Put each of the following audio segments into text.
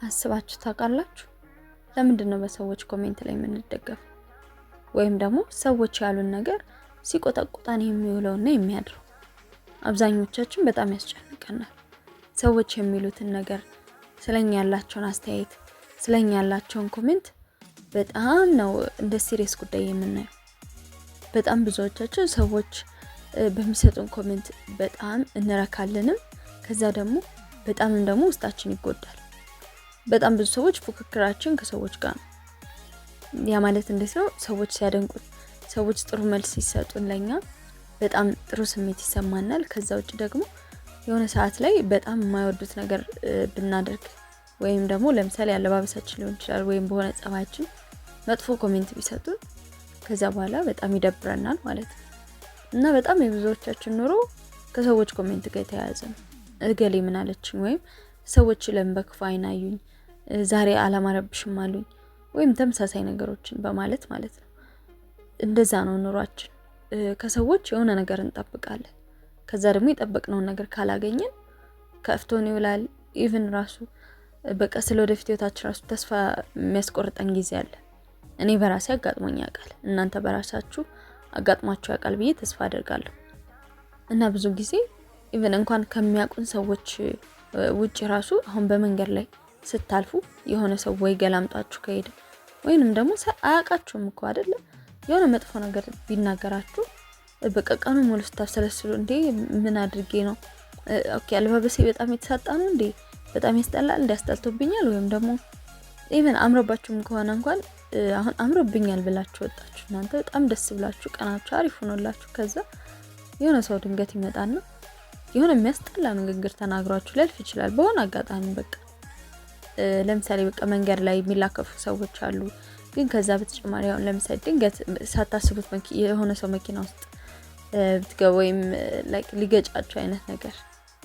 አስባችሁ ታውቃላችሁ? ለምንድነው በሰዎች ኮሜንት ላይ የምንደገፈው? ወይም ደግሞ ሰዎች ያሉን ነገር ሲቆጠቁጣን የሚውለውና የሚያድረው? አብዛኞቻችን በጣም ያስጨንቀናል። ሰዎች የሚሉትን ነገር፣ ስለኛ ያላቸውን አስተያየት፣ ስለኛ ያላቸውን ኮሜንት በጣም ነው እንደ ሲሪየስ ጉዳይ የምናየው። በጣም ብዙዎቻችን ሰዎች በሚሰጡን ኮሜንት በጣም እንረካለንም፣ ከዛ ደግሞ በጣምም ደግሞ ውስጣችን ይጎዳል። በጣም ብዙ ሰዎች ፉክክራችን ከሰዎች ጋር ነው። ያ ማለት እንዴት ነው? ሰዎች ሲያደንቁን፣ ሰዎች ጥሩ መልስ ሲሰጡን ለኛ በጣም ጥሩ ስሜት ይሰማናል። ከዛ ውጭ ደግሞ የሆነ ሰዓት ላይ በጣም የማይወዱት ነገር ብናደርግ ወይም ደግሞ ለምሳሌ አለባበሳችን ሊሆን ይችላል ወይም በሆነ ጸባያችን መጥፎ ኮሜንት ቢሰጡን ከዛ በኋላ በጣም ይደብረናል ማለት ነው። እና በጣም የብዙዎቻችን ኑሮ ከሰዎች ኮሜንት ጋር የተያያዘ ነው። እገሌ ምን አለችኝ፣ ወይም ሰዎች ለምን በክፉ አይን አዩኝ፣ ዛሬ አላማረብሽም አሉኝ፣ ወይም ተመሳሳይ ነገሮችን በማለት ማለት ነው። እንደዛ ነው ኑሯችን። ከሰዎች የሆነ ነገር እንጠብቃለን። ከዛ ደግሞ የጠበቅነውን ነገር ካላገኘን ከፍቶን ይውላል። ኢቭን ራሱ በቃ ስለወደፊት ህይወታችን ራሱ ተስፋ የሚያስቆርጠን ጊዜ አለ። እኔ በራሴ አጋጥሞኝ ያውቃል። እናንተ በራሳችሁ አጋጥሟችሁ ያውቃል ብዬ ተስፋ አደርጋለሁ። እና ብዙ ጊዜ ኢቭን እንኳን ከሚያውቁን ሰዎች ውጪ ራሱ አሁን በመንገድ ላይ ስታልፉ የሆነ ሰው ወይ ገላምጣችሁ ከሄደ ወይንም ደግሞ አያውቃችሁም እኮ አይደለም የሆነ መጥፎ ነገር ቢናገራችሁ በቃ ቀኑን ሙሉ ስታሰለስሉ እንዴ ምን አድርጌ ነው? ኦኬ አለባበሴ በጣም የተሳጣ ነው እንዴ? በጣም ያስጠላል እንዴ? ያስጠልቶብኛል? ወይም ደግሞ ኢቭን አምሮባችሁም ከሆነ እንኳን አሁን አምሮብኛል ብላችሁ ወጣችሁ እናንተ በጣም ደስ ብላችሁ ቀናችሁ አሪፍ ሆኖላችሁ ከዛ የሆነ ሰው ድንገት ይመጣና የሆነ የሚያስጠላ ንግግር ተናግሯችሁ ሊያልፍ ይችላል። በሆነ አጋጣሚ በቃ ለምሳሌ በቃ መንገድ ላይ የሚላከፉ ሰዎች አሉ። ግን ከዛ በተጨማሪ አሁን ለምሳሌ ድንገት ሳታስቡት የሆነ ሰው መኪና ውስጥ ብትገቡ ወይም ላይክ ሊገጫችሁ አይነት ነገር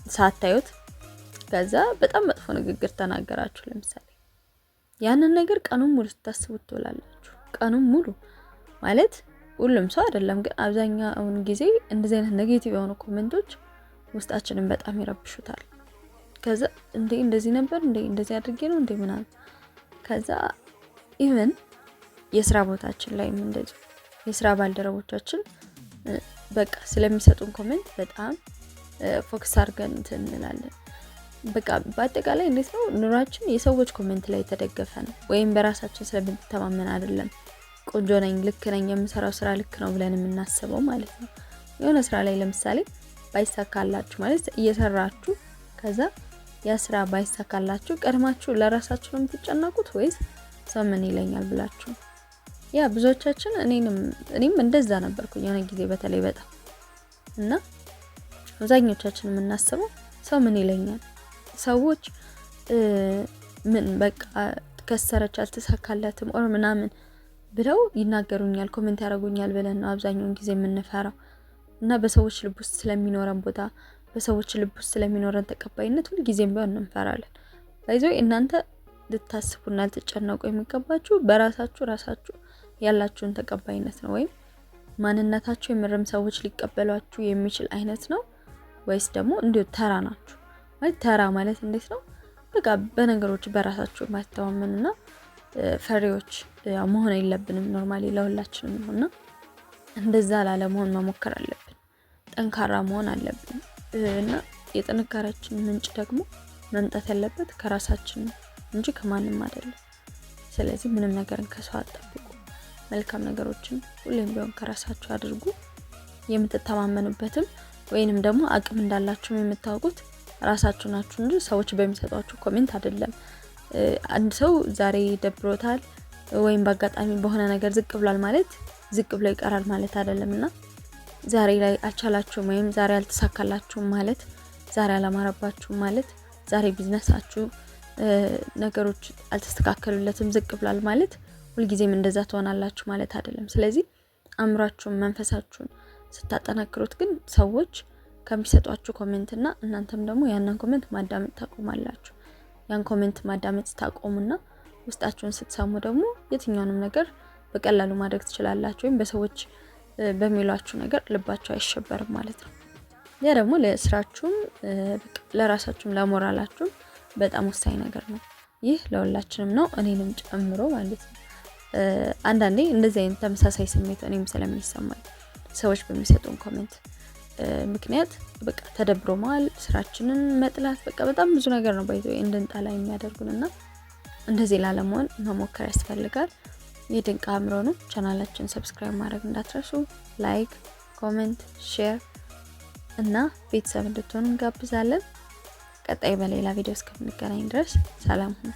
ሳታዩት ከዛ በጣም መጥፎ ንግግር ተናገራችሁ ለምሳሌ ያንን ነገር ቀኑን ሙሉ ስታስቡት ትውላላችሁ። ቀኑን ሙሉ ማለት ሁሉም ሰው አይደለም፣ ግን አብዛኛውን ጊዜ እንደዚህ አይነት ኔጌቲቭ የሆኑ ኮሜንቶች ውስጣችንን በጣም ይረብሹታል። ከዛ እንዴ እንደዚህ ነበር እንዴ እንደዚህ አድርጌ ነው እንዴ ምናምን። ከዛ ኢቭን የስራ ቦታችን ላይ እንደዚህ የስራ ባልደረቦቻችን በቃ ስለሚሰጡን ኮሜንት በጣም ፎከስ አድርገን እንላለን። በቃ በአጠቃላይ እንዴት ነው ኑሯችን የሰዎች ኮሜንት ላይ የተደገፈ ነው። ወይም በራሳችን ስለምንተማመን አይደለም ቆንጆ ነኝ፣ ልክ ነኝ፣ የምሰራው ስራ ልክ ነው ብለን የምናስበው ማለት ነው። የሆነ ስራ ላይ ለምሳሌ ባይሳካላችሁ ማለት እየሰራችሁ ከዛ ያ ስራ ባይሳካላችሁ ቀድማችሁ ለራሳችሁ ነው የምትጨነቁት ወይስ ሰው ምን ይለኛል ብላችሁ? ያ ብዙዎቻችን እኔም እንደዛ ነበርኩኝ የሆነ ጊዜ በተለይ በጣም እና አብዛኞቻችን የምናስበው ሰው ምን ይለኛል፣ ሰዎች ምን በቃ ከሰረች አልተሳካለትም ኦር ምናምን ብለው ይናገሩኛል፣ ኮሜንት ያደርጉኛል ብለን ነው አብዛኛውን ጊዜ የምንፈራው። እና በሰዎች ልብ ውስጥ ስለሚኖረን ቦታ፣ በሰዎች ልብ ውስጥ ስለሚኖረን ተቀባይነት ሁሉ ጊዜም ቢሆን እንፈራለን። ባይዘው እናንተ ልታስቡና ልትጨነቁ የሚገባችሁ ራሳችሁ ያላችሁን ተቀባይነት ነው። ወይም ማንነታችሁ የምርም ሰዎች ሊቀበሏችሁ የሚችል አይነት ነው ወይስ ደግሞ እንዲሁ ተራ ናችሁ? ማለት ተራ ማለት እንዴት ነው? በቃ በነገሮች በራሳችሁ ማስተማመንና ፈሪዎች መሆን የለብንም። ኖርማሊ ለሁላችንም ነውና እንደዛ ላለመሆን መሞከር አለብን። ጠንካራ መሆን አለብን እና የጥንካሬያችን ምንጭ ደግሞ መምጣት ያለበት ከራሳችን እንጂ ከማንም አይደለም። ስለዚህ ምንም ነገርን ከሰው አትጠብቁ። መልካም ነገሮችን ሁሌም ቢሆን ከራሳችሁ አድርጉ። የምትተማመኑበትም ወይንም ደግሞ አቅም እንዳላችሁ የምታውቁት ራሳችሁ ናችሁ እንጂ ሰዎች በሚሰጧችሁ ኮሜንት አይደለም። አንድ ሰው ዛሬ ደብሮታል ወይም በአጋጣሚ በሆነ ነገር ዝቅ ብሏል ማለት ዝቅ ብሎ ይቀራል ማለት አይደለምና ዛሬ ላይ አልቻላችሁም ወይም ዛሬ አልተሳካላችሁም ማለት ዛሬ አላማረባችሁም ማለት ዛሬ ቢዝነሳችሁ ነገሮች አልተስተካከሉለትም ዝቅ ብሏል ማለት ሁልጊዜም እንደዛ ትሆናላችሁ ማለት አይደለም። ስለዚህ አእምሯችሁን መንፈሳችሁን ስታጠናክሩት ግን ሰዎች ከሚሰጧችሁ ኮሜንትና እናንተም ደግሞ ያንን ኮሜንት ማዳመጥ ታቆማላችሁ። ያን ኮሜንት ማዳመጥ ታቆሙና ውስጣችሁን ስትሰሙ ደግሞ የትኛውንም ነገር በቀላሉ ማድረግ ትችላላችሁ። ወይም በሰዎች በሚሏችሁ ነገር ልባችሁ አይሸበርም ማለት ነው። ያ ደግሞ ለስራችሁም ለራሳችሁም ለሞራላችሁም በጣም ወሳኝ ነገር ነው። ይህ ለሁላችንም ነው፣ እኔንም ጨምሮ ማለት ነው። አንዳንዴ እንደዚህ አይነት ተመሳሳይ ስሜት እኔም ስለሚሰማኝ ሰዎች በሚሰጡን ኮሜንት ምክንያት በቃ ተደብሮ መዋል፣ ስራችንን መጥላት፣ በቃ በጣም ብዙ ነገር ነው ባይዘው እንድንጠላ የሚያደርጉንና እንደዚህ ላለመሆን መሞከር ያስፈልጋል። የድንቅ አእምሮ ነው። ቻናላችን ሰብስክራይብ ማድረግ እንዳትረሱ። ላይክ፣ ኮሜንት፣ ሼር እና ቤተሰብ እንድትሆኑ እንጋብዛለን። ቀጣይ በሌላ ቪዲዮ እስከምንገናኝ ድረስ ሰላም ሁኑ።